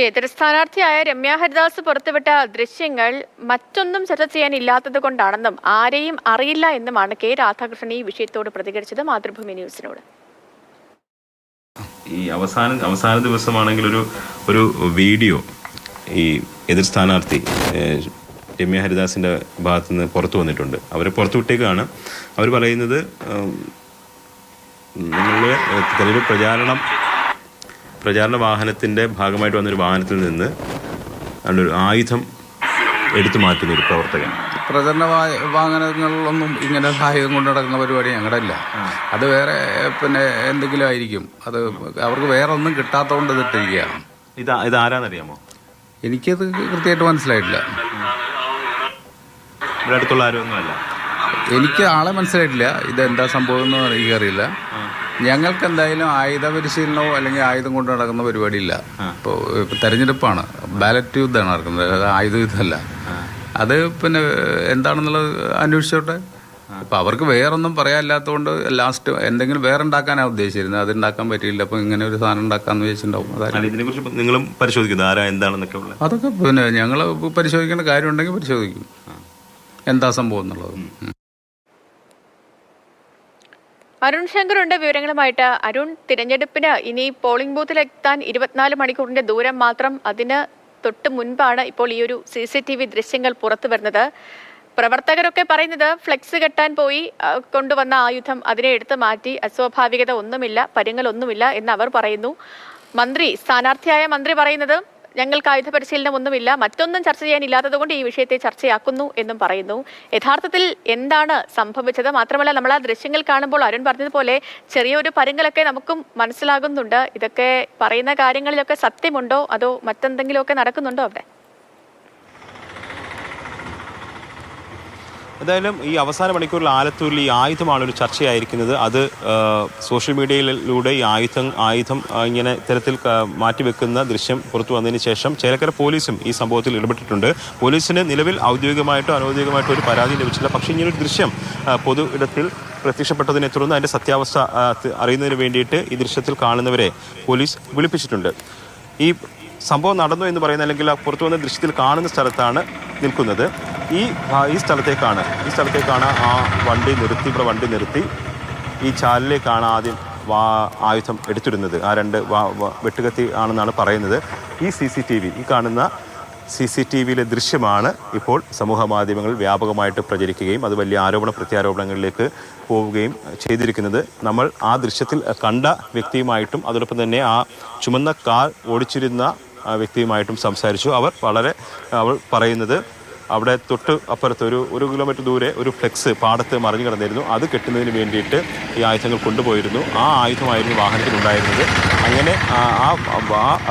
എതിർ സ്ഥാനാർത്ഥിയായ രമ്യ ഹരിദാസ് പുറത്തുവിട്ട ദൃശ്യങ്ങൾ മറ്റൊന്നും ചർച്ച ചെയ്യാനില്ലാത്തത് കൊണ്ടാണെന്നും ആരെയും അറിയില്ല എന്നുമാണ് കെ രാധാകൃഷ്ണൻ ഈ വിഷയത്തോട് പ്രതികരിച്ചത് മാതൃഭൂമി ന്യൂസിനോട്. ഈ അവസാന ദിവസമാണെങ്കിൽ ഒരു വീഡിയോ ഈ എതിർ സ്ഥാനാർത്ഥി രമ്യ ഹരിദാസിന്റെ ഭാഗത്തു നിന്ന് പുറത്തു വന്നിട്ടുണ്ട്. അവർ പുറത്തുവിട്ടേക്കാണ്. അവർ പറയുന്നത് നിങ്ങളുടെ തെരഞ്ഞെടുപ്പ് പ്രചാരണ വാഹനത്തിൻ്റെ ഭാഗമായിട്ട് വന്നൊരു വാഹനത്തിൽ നിന്ന് ഒരു ആയുധം എടുത്തു മാറ്റുന്ന ഒരു പ്രവർത്തകൻ. പ്രചരണ വാഹനങ്ങളിലൊന്നും ഇങ്ങനെ ആയുധം കൊണ്ട് നടക്കുന്ന പരിപാടി ഞങ്ങളുടെ ഇല്ല. അത് വേറെ എന്തെങ്കിലും ആയിരിക്കും. അത് അവർക്ക് വേറെ ഒന്നും കിട്ടാത്തതുകൊണ്ട് ഇതിട്ടിരിക്കുകയാണ്. ഇത് ആരാന്നറിയാമോ? എനിക്കത് കൃത്യമായിട്ട് മനസ്സിലായിട്ടില്ല. ഇവിടെ അടുത്തുള്ള ആരൊന്നുമല്ല. എനിക്ക് ആളെ മനസ്സിലായിട്ടില്ല. ഇതെന്താ സംഭവം എന്ന് എനിക്കറിയില്ല. ഞങ്ങൾക്ക് എന്തായാലും ആയുധ പരിശീലനമോ അല്ലെങ്കിൽ ആയുധം കൊണ്ട് നടക്കുന്ന പരിപാടിയില്ല. ഇപ്പോൾ തെരഞ്ഞെടുപ്പാണ്, ബാലറ്റ് യുദ്ധമാണ് നടക്കുന്നത്, അത് ആയുധ യുദ്ധമല്ല. അത് എന്താണെന്നുള്ളത് അന്വേഷിച്ചോട്ടെ. അപ്പം അവർക്ക് വേറൊന്നും പറയാനില്ലാത്തതുകൊണ്ട് ലാസ്റ്റ് എന്തെങ്കിലും വേറെ ഉണ്ടാക്കാനാണ് ഉദ്ദേശിച്ചിരുന്നത്. അത് ഉണ്ടാക്കാൻ പറ്റിയില്ല. അപ്പം ഇങ്ങനെ ഒരു സാധനം ഉണ്ടാക്കാമെന്ന് വിചാരിച്ചിട്ടുണ്ടാവും. ഇതിനെക്കുറിച്ച് നിങ്ങളും പരിശോധിക്കുന്നു ആരാ എന്താണെന്നൊക്കെ? അതൊക്കെ ഞങ്ങൾ പരിശോധിക്കേണ്ട കാര്യമുണ്ടെങ്കിൽ പരിശോധിക്കും എന്താ സംഭവം എന്നുള്ളത്. അരുൺ ശങ്കറുണ്ട് വിവരങ്ങളുമായിട്ട്. അരുൺ, തിരഞ്ഞെടുപ്പിന് ഇനി പോളിംഗ് ബൂത്തിലെത്താൻ 24 മണിക്കൂറിന്റെ ദൂരം മാത്രം. അതിന് തൊട്ട് മുൻപാണ് ഇപ്പോൾ ഈ ഒരു CCTV ദൃശ്യങ്ങൾ പുറത്തു വരുന്നത്. പ്രവർത്തകരൊക്കെ പറയുന്നത് ഫ്ലെക്സ് കെട്ടാൻ പോയി കൊണ്ടുവന്ന ആയുധം അതിനെ എടുത്തു മാറ്റി, അസ്വാഭാവികത ഒന്നുമില്ല, പരുങ്ങലൊന്നുമില്ല എന്ന് അവർ പറയുന്നു. സ്ഥാനാർത്ഥിയായ മന്ത്രി പറയുന്നത് ഞങ്ങൾക്ക് ആയുധ പരിശീലനം ഒന്നുമില്ല, മറ്റൊന്നും ചർച്ച ചെയ്യാനില്ലാത്തത് കൊണ്ട് ഈ വിഷയത്തെ ചർച്ചയാക്കുന്നു എന്നും പറയുന്നു. യഥാർത്ഥത്തിൽ എന്താണ് സംഭവിച്ചത്? മാത്രമല്ല, നമ്മൾ ആ ദൃശ്യങ്ങൾ കാണുമ്പോൾ അരുൺ പറഞ്ഞതുപോലെ ചെറിയൊരു പരുങ്ങലൊക്കെ നമുക്കും മനസ്സിലാകുന്നുണ്ട്. ഇതൊക്കെ പറയുന്ന കാര്യങ്ങളിലൊക്കെ സത്യമുണ്ടോ അതോ മറ്റെന്തെങ്കിലുമൊക്കെ നടക്കുന്നുണ്ടോ അവിടെ? എന്തായാലും ഈ അവസാന മണിക്കൂറിൽ ആലത്തൂരിൽ ഈ ആയുധമാണ് ഒരു ചർച്ചയായിരിക്കുന്നത്. അത് സോഷ്യൽ മീഡിയയിലൂടെ ഈ ആയുധം ഇങ്ങനെ ഇത്തരത്തിൽ മാറ്റിവെക്കുന്ന ദൃശ്യം പുറത്തു വന്നതിന് ശേഷം ചേലക്കര പോലീസും ഈ സംഭവത്തിൽ ഇടപെട്ടിട്ടുണ്ട്. പോലീസിന് നിലവിൽ ഔദ്യോഗികമായിട്ടോ അനൗദ്യോഗികമായിട്ടോ ഒരു പരാതി ലഭിച്ചില്ല. പക്ഷേ ഇങ്ങനൊരു ദൃശ്യം പൊതു ഇടത്തിൽ പ്രത്യക്ഷപ്പെട്ടതിനെ തുടർന്ന് അതിൻ്റെ സത്യാവസ്ഥ അറിയുന്നതിന് വേണ്ടിയിട്ട് ഈ ദൃശ്യത്തിൽ കാണുന്നവരെ പോലീസ് വിളിപ്പിച്ചിട്ടുണ്ട്. ഈ സംഭവം നടന്നു എന്ന് പറയുന്ന അല്ലെങ്കിൽ പുറത്തു വന്ന ദൃശ്യത്തിൽ കാണുന്ന സ്ഥലത്താണ് നിൽക്കുന്നത്. ഈ സ്ഥലത്തേക്കാണ് ആ വണ്ടി നിർത്തി ഈ ചാലിലേക്കാണ് ആദ്യം ആയുധം എടുത്തിരുന്നത്. ആ 2 വെട്ടുകത്തി ആണെന്നാണ് പറയുന്നത്. ഈ കാണുന്ന CCTVയിലെ ദൃശ്യമാണ് ഇപ്പോൾ സമൂഹ മാധ്യമങ്ങളിൽ വ്യാപകമായിട്ട് പ്രചരിക്കുകയും അത് വലിയ പ്രത്യാരോപണങ്ങളിലേക്ക് പോവുകയും ചെയ്തിരിക്കുന്നത്. നമ്മൾ ആ ദൃശ്യത്തിൽ കണ്ട വ്യക്തിയുമായിട്ടും അതോടൊപ്പം തന്നെ ആ ചുമന്ന കാർ ഓടിച്ചിരുന്ന വ്യക്തിയുമായിട്ടും സംസാരിച്ചു. അവൾ പറയുന്നത് അവിടെ തൊട്ട് അപ്പുറത്ത് ഒരു കിലോമീറ്റർ ദൂരെ ഒരു ഫ്ലെക്സ് പാടത്ത് മറിഞ്ഞു കിടന്നിരുന്നു. അത് കെട്ടുന്നതിന് വേണ്ടിയിട്ട് ഈ ആയുധങ്ങൾ കൊണ്ടുപോയിരുന്നു. ആ ആയുധമായിരുന്നു വാഹനത്തിലുണ്ടായിരുന്നത്. അങ്ങനെ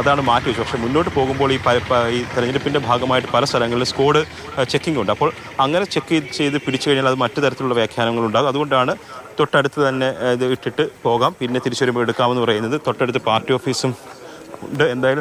അതാണ് മാറ്റി വെച്ചു. പക്ഷേ മുന്നോട്ട് പോകുമ്പോൾ ഈ തെരഞ്ഞെടുപ്പിൻ്റെ ഭാഗമായിട്ട് പല സ്ഥലങ്ങളിലും സ്ക്വാഡ് ചെക്കിംഗ് ഉണ്ട്. അപ്പോൾ അങ്ങനെ ചെക്ക് ചെയ്ത് പിടിച്ചു കഴിഞ്ഞാൽ അത് മറ്റു തരത്തിലുള്ള വ്യാഖ്യാനങ്ങളുണ്ടാകും. അതുകൊണ്ടാണ് തൊട്ടടുത്ത് തന്നെ ഇത് ഇട്ടിട്ട് പോകാം, പിന്നെ തിരിച്ചു വരുമ്പോൾ എടുക്കാമെന്ന് പറയുന്നത്. തൊട്ടടുത്ത് പാർട്ടി ഓഫീസും ഉണ്ട്. എന്തായാലും